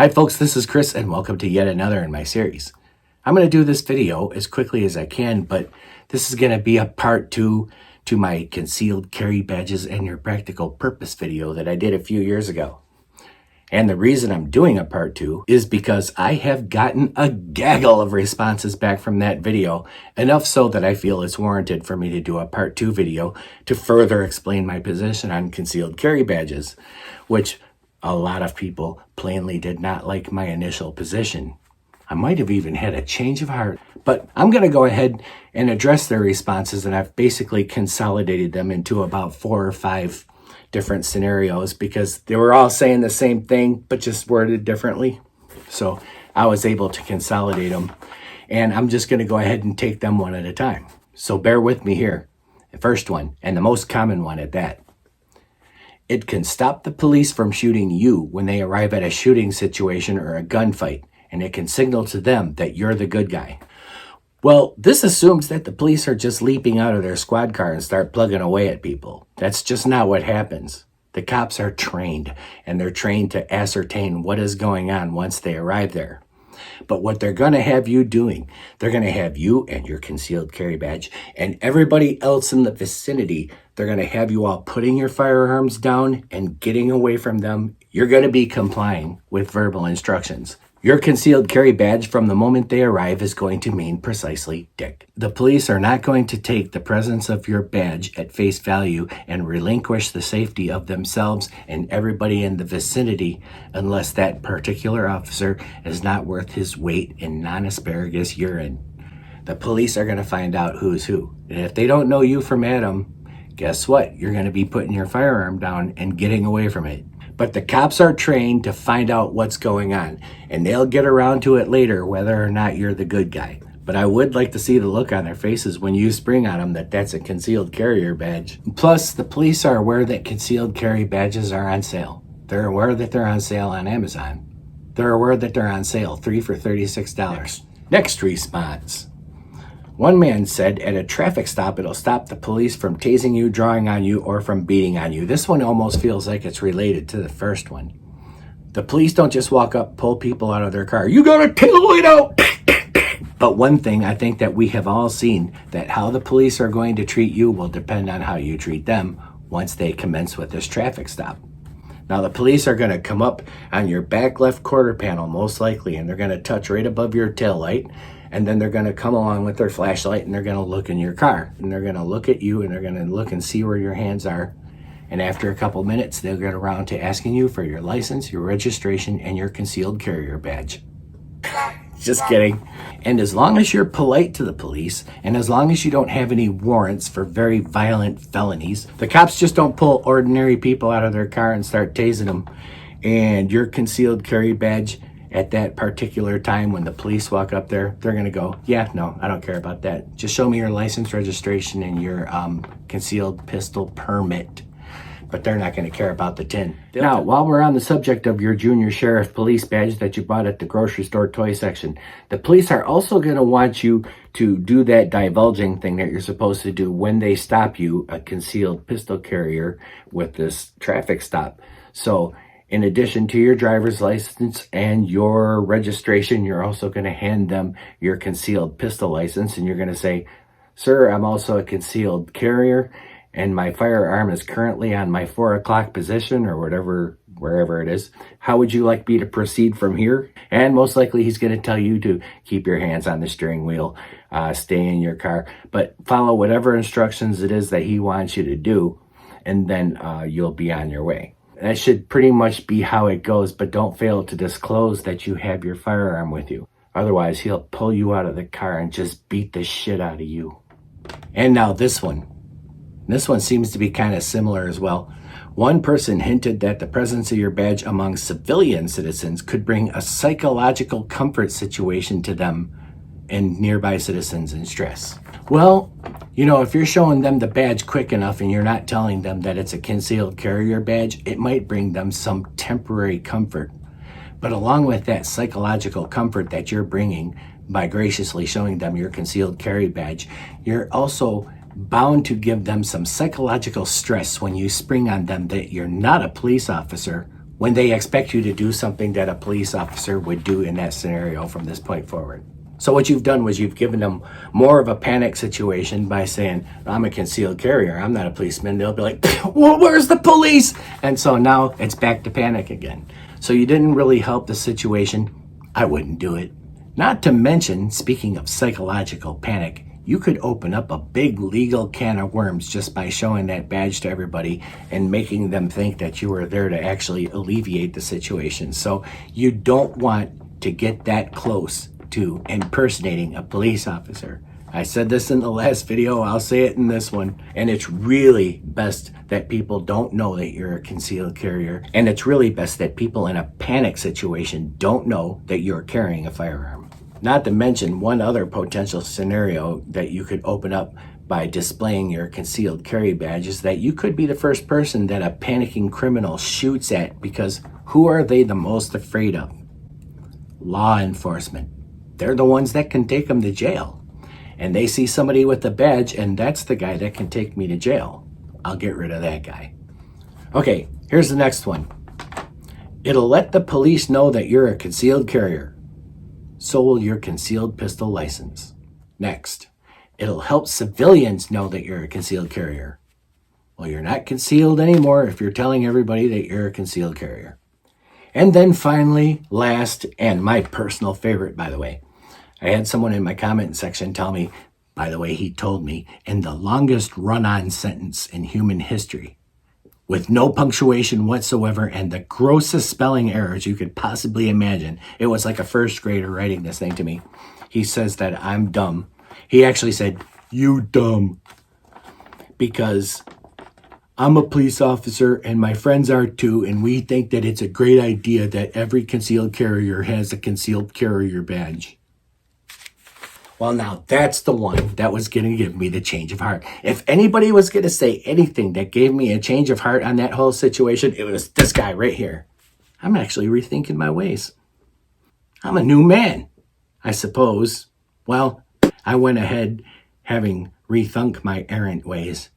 Hi folks, this is Chris and welcome to yet another in my series. I'm going to do this video as quickly as I can, but this is going to be a part 2 to my concealed carry badges and your practical purpose video that I did a few years ago. And the reason I'm doing a part 2 is because I have gotten a gaggle of responses back from that video, enough so that I feel it's warranted for me to do a part 2 video to further explain my position on concealed carry badges, which a lot of people plainly did not like my initial position. I might have even had a change of heart, but I'm going to go ahead and address their responses, and I've basically consolidated them into about 4 or 5 different scenarios because they were all saying the same thing, but just worded differently. So I was able to consolidate them, and I'm just going to go ahead and take them one at a time. So bear with me here. The first one, and the most common one at that. It can stop the police from shooting you when they arrive at a shooting situation or a gunfight, and it can signal to them that you're the good guy. Well, this assumes that the police are just leaping out of their squad car and start plugging away at people. That's just not what happens. The cops are trained, and they're trained to ascertain what is going on once they arrive there. But what they're going to have you doing, they're going to have you and your concealed carry badge and everybody else in the vicinity, they're going to have you all putting your firearms down and getting away from them. You're going to be complying with verbal instructions. Your concealed carry badge from the moment they arrive is going to mean precisely dick. The police are not going to take the presence of your badge at face value and relinquish the safety of themselves and everybody in the vicinity unless that particular officer is not worth his weight in non-asparagus urine. The police are going to find out who's who. And if they don't know you from Adam, guess what? You're going to be putting your firearm down and getting away from it. But the cops are trained to find out what's going on, and they'll get around to it later whether or not you're the good guy. But I would like to see the look on their faces when you spring on them that that's a concealed carrier badge. Plus, the police are aware that concealed carry badges are on sale. They're aware that they're on sale on Amazon. They're aware that they're on sale, 3 for $36. Next response. One man said, at a traffic stop, it'll stop the police from tasing you, drawing on you, or from beating on you. This one almost feels like it's related to the first one. The police don't just walk up, pull people out of their car. You gotta tail it out! But one thing I think that we have all seen, that how the police are going to treat you will depend on how you treat them once they commence with this traffic stop. Now, the police are going to come up on your back left quarter panel, most likely, and they're going to touch right above your tail light. And then they're going to come along with their flashlight and they're going to look in your car. And they're going to look at you and they're going to look and see where your hands are. And after a couple minutes, they'll get around to asking you for your license, your registration, and your concealed carrier badge. Just kidding. And as long as you're polite to the police, and as long as you don't have any warrants for very violent felonies, the cops just don't pull ordinary people out of their car and start tasing them. And your concealed carry badge, at that particular time when the police walk up there, they're going to go, yeah, no, I don't care about that. Just show me your license, registration, and your concealed pistol permit. But they're not going to care about the tin. Now, while we're on the subject of your junior sheriff police badge that you bought at the grocery store toy section, the police are also going to want you to do that divulging thing that you're supposed to do when they stop you, a concealed pistol carrier, with this traffic stop. So, in addition to your driver's license and your registration, you're also going to hand them your concealed pistol license, and you're going to say, sir, I'm also a concealed carrier, and my firearm is currently on my 4 o'clock position or whatever, wherever it is. How would you like me to proceed from here? And most likely he's going to tell you to keep your hands on the steering wheel, stay in your car, but follow whatever instructions it is that he wants you to do, and then you'll be on your way. That should pretty much be how it goes, but don't fail to disclose that you have your firearm with you. Otherwise, he'll pull you out of the car and just beat the shit out of you. And now this one. This one seems to be kind of similar as well. One person hinted that the presence of your badge among civilian citizens could bring a psychological comfort situation to them and nearby citizens in stress. Well, you know, if you're showing them the badge quick enough and you're not telling them that it's a concealed carrier badge, it might bring them some temporary comfort. But along with that psychological comfort that you're bringing by graciously showing them your concealed carry badge, you're also bound to give them some psychological stress when you spring on them that you're not a police officer when they expect you to do something that a police officer would do in that scenario from this point forward. So what you've done was you've given them more of a panic situation by saying, I'm a concealed carrier, I'm not a policeman. They'll be like, well, where's the police? And so now it's back to panic again. So you didn't really help the situation. I wouldn't do it. Not to mention, speaking of psychological panic, you could open up a big legal can of worms just by showing that badge to everybody and making them think that you were there to actually alleviate the situation. So you don't want to get that close to impersonating a police officer. I said this in the last video, I'll say it in this one, and it's really best that people don't know that you're a concealed carrier, and it's really best that people in a panic situation don't know that you're carrying a firearm. Not to mention one other potential scenario that you could open up by displaying your concealed carry badge is that you could be the first person that a panicking criminal shoots at, because who are they the most afraid of? Law enforcement. They're the ones that can take them to jail. And they see somebody with a badge, and that's the guy that can take me to jail. I'll get rid of that guy. Okay, here's the next one. It'll let the police know that you're a concealed carrier. So will your concealed pistol license. Next, it'll help civilians know that you're a concealed carrier. Well, you're not concealed anymore if you're telling everybody that you're a concealed carrier. And then finally, last, and my personal favorite, by the way, I had someone in my comment section tell me, by the way, he told me, in the longest run-on sentence in human history, with no punctuation whatsoever and the grossest spelling errors you could possibly imagine. It was like a first grader writing this thing to me. He says that I'm dumb. He actually said, you dumb, because I'm a police officer and my friends are too, and we think that it's a great idea that every concealed carrier has a concealed carrier badge. Well, now that's the one that was going to give me the change of heart. If anybody was going to say anything that gave me a change of heart on that whole situation, it was this guy right here. I'm actually rethinking my ways. I'm a new man, I suppose. Well, I went ahead, having rethunk my errant ways,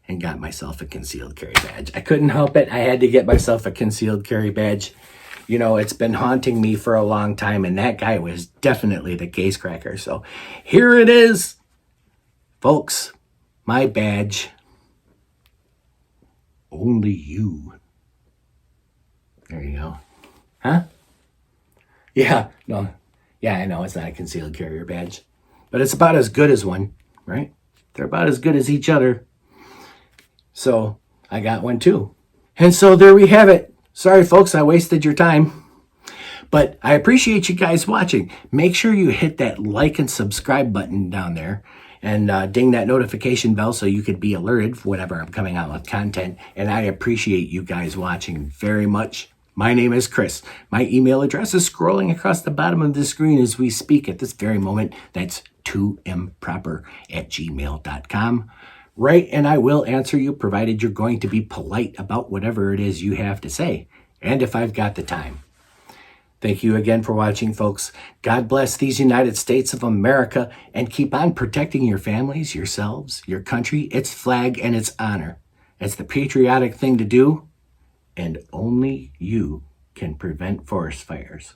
and got myself a concealed carry badge. I couldn't help it. I had to get myself a concealed carry badge. You know, it's been haunting me for a long time, and that guy was definitely the case cracker. So here it is, folks, my badge. Only you. There you go. Huh? Yeah, no. Yeah, I know it's not a concealed carrier badge, but it's about as good as one, right? They're about as good as each other. So I got one too. And so there we have it. Sorry, folks, I wasted your time. But I appreciate you guys watching. Make sure you hit that like and subscribe button down there and ding that notification bell so you could be alerted whenever I'm coming out with content. And I appreciate you guys watching very much. My name is Chris. My email address is scrolling across the bottom of the screen as we speak at this very moment. That's toimproper@gmail.com. Right, and I will answer you, provided you're going to be polite about whatever it is you have to say, and if I've got the time. Thank you again for watching, folks. God bless these United States of America, and keep on protecting your families, yourselves, your country, its flag, and its honor. It's the patriotic thing to do, and only you can prevent forest fires.